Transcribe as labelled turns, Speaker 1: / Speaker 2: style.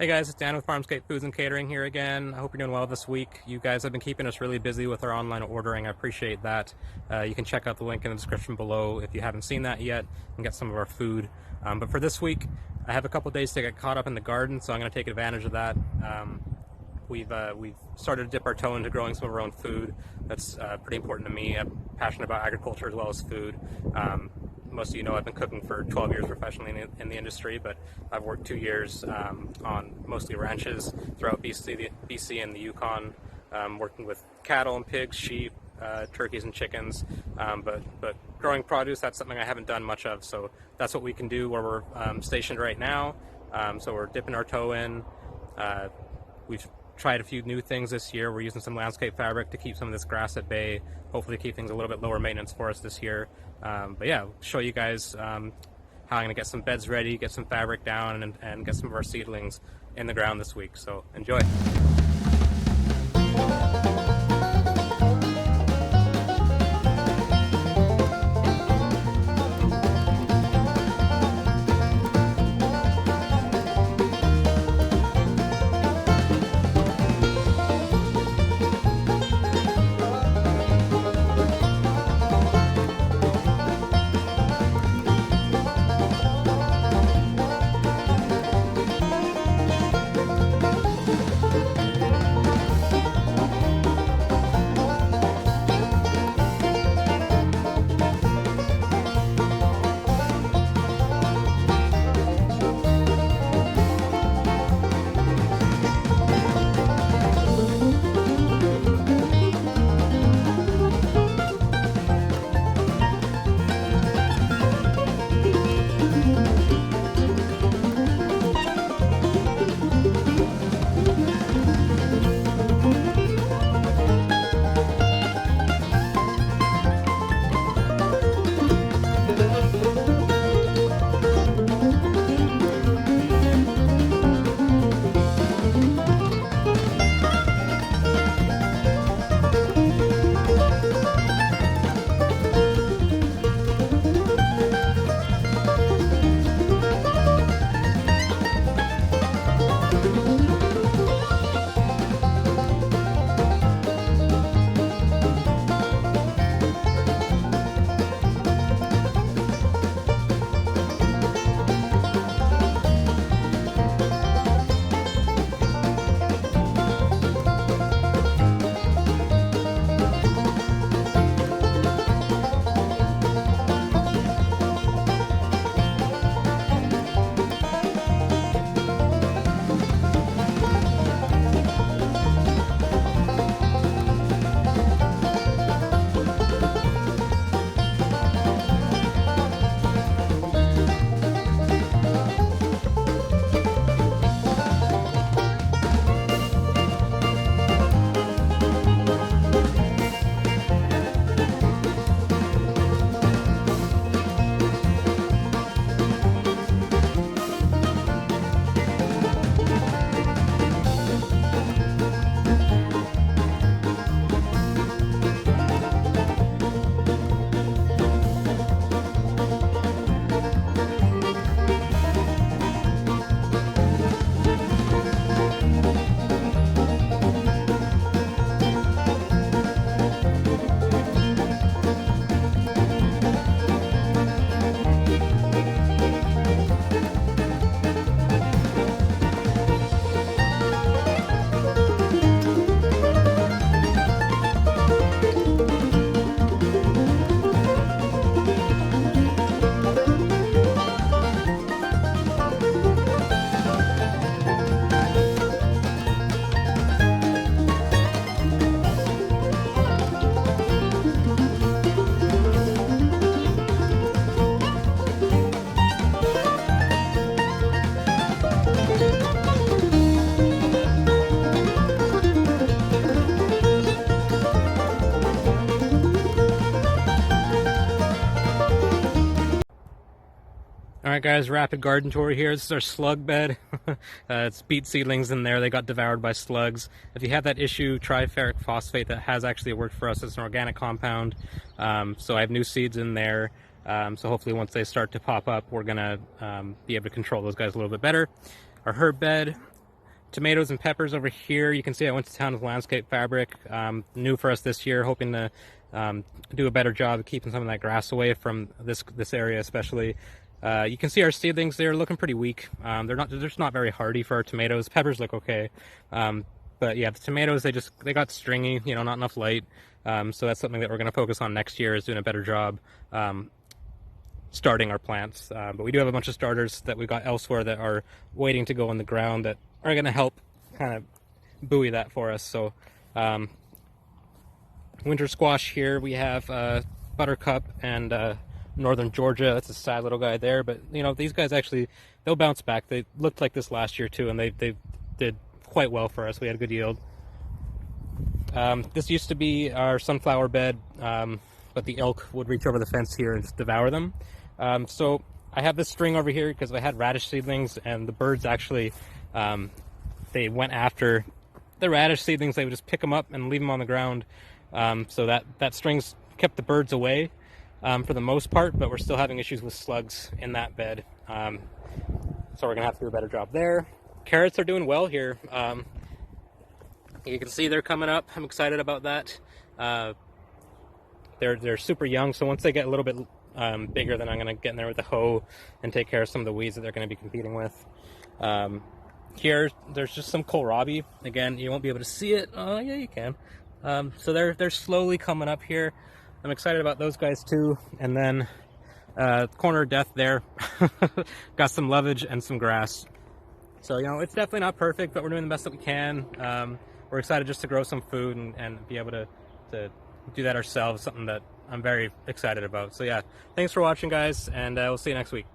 Speaker 1: Hey guys, it's Dan with Farmscape Foods and Catering here again. I hope you're doing well this week. You guys have been keeping us really busy with our online ordering. I appreciate that. You can check out the link in the description below if you haven't seen that yet and get some of our food. But for this week, I have a couple days to get caught up in the garden, so I'm going to take advantage of that. We've started to dip our toe into growing some of our own food. That's pretty important to me. I'm passionate about agriculture as well as food. Most of you know I've been cooking for 12 years professionally in the industry, but I've worked 2 years on mostly ranches throughout BC and the Yukon, working with cattle and pigs, sheep, turkeys and chickens. But growing produce, that's something I haven't done much of, so that's what we can do where we're stationed right now. So we're dipping our toe in. We've tried a few new things this year. We're using some landscape fabric to keep some of this grass at bay, hopefully keep things a little bit lower maintenance for us this year. But yeah, I'll show you guys how I'm going to get some beds ready, get some fabric down, and get some of our seedlings in the ground this week. So enjoy. Alright guys, rapid garden tour here. This is our slug bed. It's beet seedlings in there. They got devoured by slugs. If you have that issue, try ferric phosphate. That has actually worked for us. It's an organic compound. So I have new seeds in there. So hopefully once they start to pop up, we're going to be able to control those guys a little bit better. Our herb bed, tomatoes and peppers over here. You can see I went to town with landscape fabric, new for us this year, hoping to do a better job of keeping some of that grass away from this area especially. You can see our seedlings, they're looking pretty weak. They're just not very hardy for our tomatoes. Peppers look okay. But yeah, the tomatoes, they got stringy, you know, not enough light. So that's something that we're going to focus on next year, is doing a better job starting our plants. But we do have a bunch of starters that we got elsewhere that are waiting to go in the ground that are going to help kind of buoy that for us. So winter squash here, we have buttercup and northern Georgia. That's a sad little guy there, but you know, these guys actually, they'll bounce back. They looked like this last year too, and they did quite well for us. We had a good yield. This used to be our sunflower bed, but the elk would reach over the fence here and just devour them. So I have this string over here because I had radish seedlings, and the birds actually, they went after the radish seedlings. They would just pick them up and leave them on the ground. So that string's kept the birds away for the most part, but we're still having issues with slugs in that bed. So we're gonna have to do a better job there. Carrots are doing well here. You can see they're coming up. I'm excited about that. They're super young, so once they get a little bit bigger, then I'm gonna get in there with the hoe and take care of some of the weeds that they're gonna be competing with. Here, there's just some kohlrabi. Again, you won't be able to see it. Oh, yeah, you can. So they're slowly coming up here. I'm excited about those guys too. And then corner of death there. Got some lovage and some grass. So, you know, it's definitely not perfect, but we're doing the best that we can. We're excited just to grow some food and be able to do that ourselves, something that I'm very excited about. So yeah, thanks for watching, guys, and we'll see you next week.